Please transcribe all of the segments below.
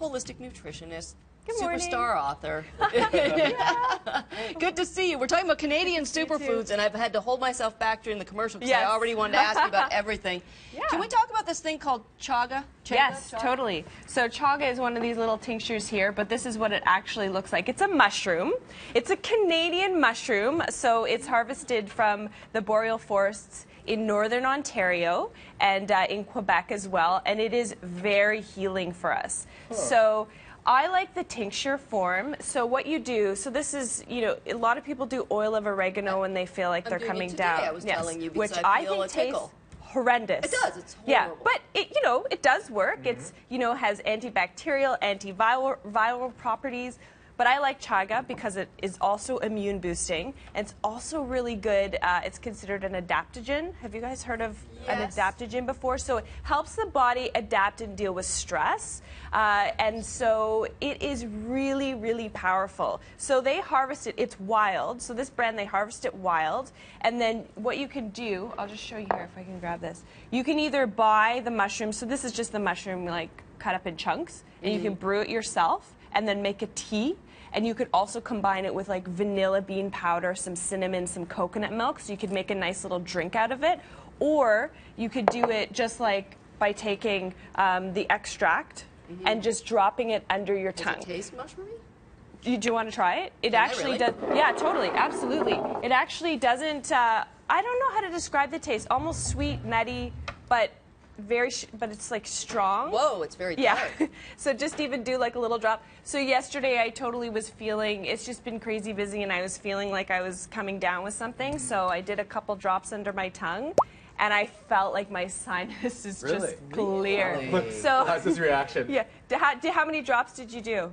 holistic nutritionist, Good morning. superstar author. Good to see you. We're talking about Canadian Superfoods, and I've had to hold myself back during the commercial because I already wanted to ask you about everything. Can we talk about this thing called Chaga? Yes, totally. So Chaga is one of these little tinctures here, but this is what it actually looks like. It's a mushroom. It's a Canadian mushroom, so it's harvested from the boreal forests in northern Ontario and in Quebec as well, and it is very healing for us. So I like the tincture form. So what you do, so this is, you know, a lot of people do oil of oregano when they feel like they're coming down. I was telling you, because which I feel think tastes horrendous. It does. It's horrible. Yeah, but it, you know, it does work. It's, you know, has antibacterial, antiviral properties. But I like chaga because it is also immune boosting, and it's also really good. It's considered an adaptogen. Have you guys heard of an adaptogen before? So it helps the body adapt and deal with stress, and so it is really, really powerful. So they harvest it. It's wild. So this brand, they harvest it wild, and then what you can do, I'll just show you here if I can grab this. You can either buy the mushroom. So this is just the mushroom, like cut up in chunks, and you can brew it yourself and then make a tea. And you could also combine it with like vanilla bean powder, some cinnamon, some coconut milk, so you could make a nice little drink out of it. Or you could do it just like by taking the extract and just dropping it under your tongue. Does it taste mushroomy? Do you want to try it? It actually does. Yeah, totally, absolutely. It actually doesn't. I don't know how to describe the taste. Almost sweet, nutty, but but it's like strong. Whoa, it's very dark. Yeah. So just even do like a little drop. So yesterday I totally was feeling, it's just been crazy busy, and I was feeling like I was coming down with something. So I did a couple drops under my tongue, and I felt like my sinus is just clear. Really? So how's his reaction? Yeah. How many drops did you do?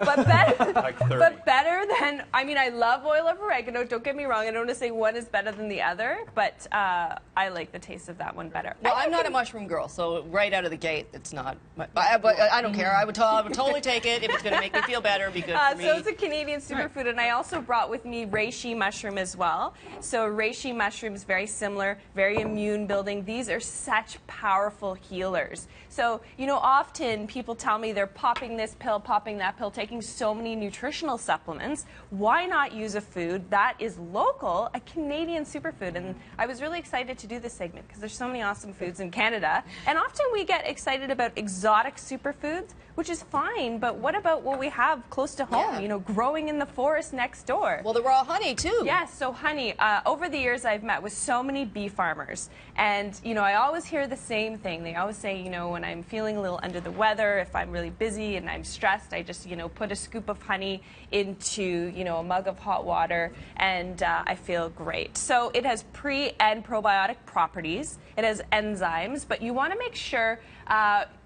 But better, like 30. but better than, I mean, I love oil of oregano, don't get me wrong, I don't want to say one is better than the other, but I like the taste of that one better. Well, I'm not a mushroom girl, so right out of the gate, it's not, but I don't care. I would totally take it if it's going to make me feel better, it'd be good for me. So it's a Canadian superfood, and I also brought with me reishi mushroom as well. So reishi mushroom is very similar, very immune building. These are such powerful healers. So, you know, often people tell me they're popping this pill, popping that pill, taking so many nutritional supplements. Why not use a food that is local, a Canadian superfood? And I was really excited to do this segment because there's so many awesome foods in Canada. And often we get excited about exotic superfoods, which is fine, but what about what we have close to home, you know, growing in the forest next door? Well, the raw honey, too. Yes, so honey. Over the years, I've met with so many bee farmers, and, you know, I always hear the same thing. They always say, you know, when I'm feeling a little under the weather, if I'm really busy and I'm stressed, I just, you know, put a scoop of honey into, you know, a mug of hot water, and I feel great. So it has pre and probiotic properties. It has enzymes, but you want to make sure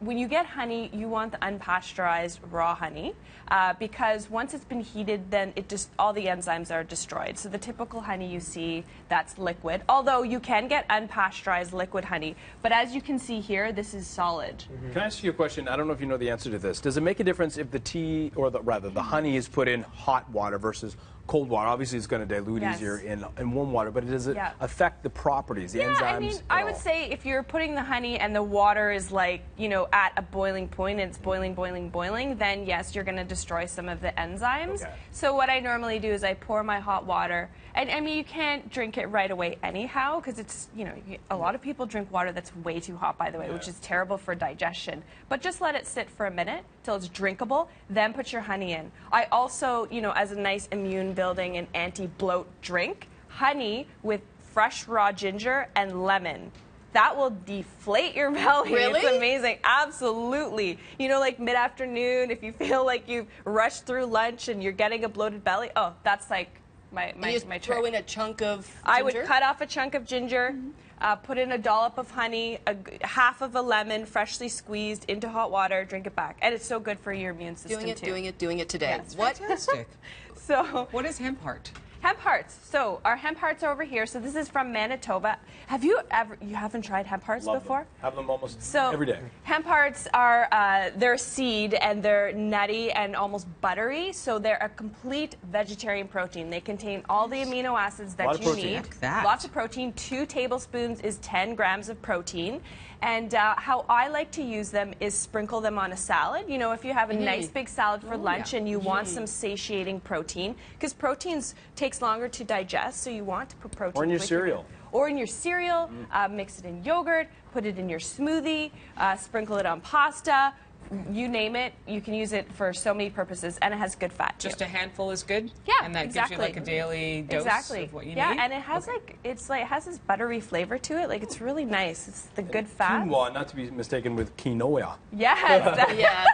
when you get honey, you want the unpasteurized raw honey, because once it's been heated, then it just all the enzymes are destroyed. So the typical honey you see, that's liquid. Although you can get unpasteurized liquid honey, but as you can see here, this is solid. Can I ask you a question? I don't know if you know the answer to this. Does it make a difference if the tea, or rather the honey, is put in hot water versus cold water? Obviously, it's going to dilute easier in warm water, but does it affect the properties, the enzymes? I mean, I would say if you're putting the honey and the water is like, you know, at a boiling point and it's boiling, boiling, boiling, then yes, you're going to destroy some of the enzymes. Okay. So what I normally do is I pour my hot water, and I mean, you can't drink it right away anyhow, because it's, you know, a lot of people drink water that's way too hot, by the way, which is terrible for digestion. But just let it sit for a minute till it's drinkable, then put your honey in. I also, you know, as a nice immune building and anti-bloat drink, honey with fresh raw ginger and lemon. That will deflate your belly. Really? It's amazing. Absolutely. You know, like mid-afternoon, if you feel like you've rushed through lunch and you're getting a bloated belly, oh, that's like my trick. Throw in a chunk of ginger? I would cut off a chunk of ginger, put in a dollop of honey, half of a lemon, freshly squeezed, into hot water, drink it back. And it's so good for your immune system, Doing it today. Yes. What? Fantastic. So, What is hemp heart? hemp hearts. So our hemp hearts are over here. So this is from Manitoba. You haven't tried hemp hearts before? Them. Have them almost So every day. Hemp hearts are they're seed, and they're nutty and almost buttery. So they're a complete vegetarian protein. They contain all the amino acids that you need. Like that. Lots of protein. 2 tablespoons is 10 grams of protein. And how I like to use them is sprinkle them on a salad. You know, if you have a nice big salad for lunch and you want some satiating protein, because proteins takes longer to digest, so you want to put protein. Or in your cereal. Or in your cereal, mix it in yogurt, put it in your smoothie, sprinkle it on pasta. You name it, you can use it for so many purposes, and it has good fat too. Just a handful is good? Yeah, and that gives you like a daily dose of what you need? Yeah, and it has it has this buttery flavor to it. Like, it's really nice. It's the good fat. Quinoa, not to be mistaken with quinoa. Yes. Yeah.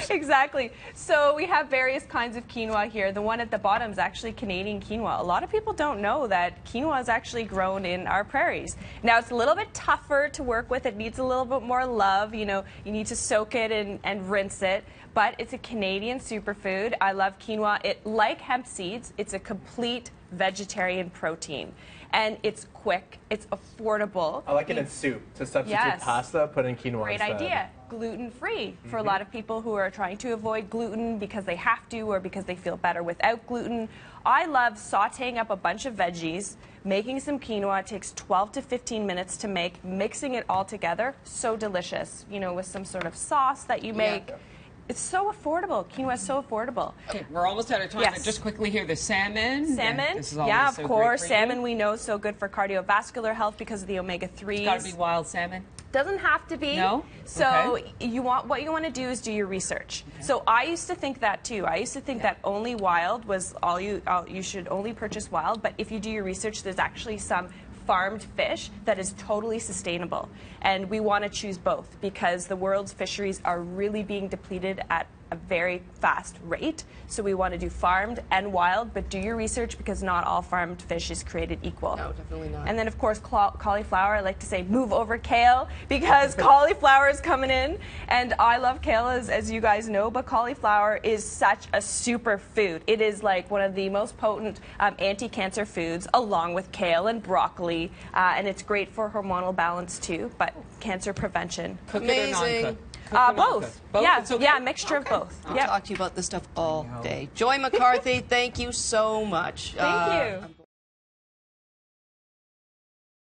Exactly. So we have various kinds of quinoa here. The one at the bottom is actually Canadian quinoa. A lot of people don't know that quinoa is actually grown in our prairies. Now, it's a little bit tougher to work with. It needs a little bit more love. You know, you need to soak it and rinse it. But it's a Canadian superfood. I love quinoa. Like hemp seeds, it's a complete vegetarian protein. And it's quick, it's affordable. I like it in soup. To substitute pasta, put in quinoa Great instead. idea. Gluten-free for a lot of people who are trying to avoid gluten because they have to or because they feel better without gluten. I love sauteing up a bunch of veggies, making some quinoa. It takes 12 to 15 minutes to make, mixing it all together. So delicious, you know, with some sort of sauce that you make. It's so affordable. Quinoa is so affordable. Okay, we're almost out of time. Yes. Just quickly here, the salmon. Salmon, This is yeah, of so course. great for you. Salmon we know is so good for cardiovascular health because of the omega-3s. It's got to be wild salmon. Doesn't have to be. No? So what you want to do is do your research. So I used to think that too. I used to think that only wild was you should only purchase wild. But if you do your research, there's actually some farmed fish that is totally sustainable. And we want to choose both because the world's fisheries are really being depleted at a very fast rate. So we want to do farmed and wild, but do your research because not all farmed fish is created equal. No, definitely not. And then, of course, cauliflower. I like to say move over kale because cauliflower is coming in. And I love kale, as you guys know, but cauliflower is such a super food. It is like one of the most potent anti-cancer foods along with kale and broccoli. And it's great for hormonal balance too, but cancer prevention. Cook it or non-cook? Both. Both? Yeah, It's okay? yeah, mixture of both. I'll talk to you about this stuff all day. Joy McCarthy, thank you so much. Thank you.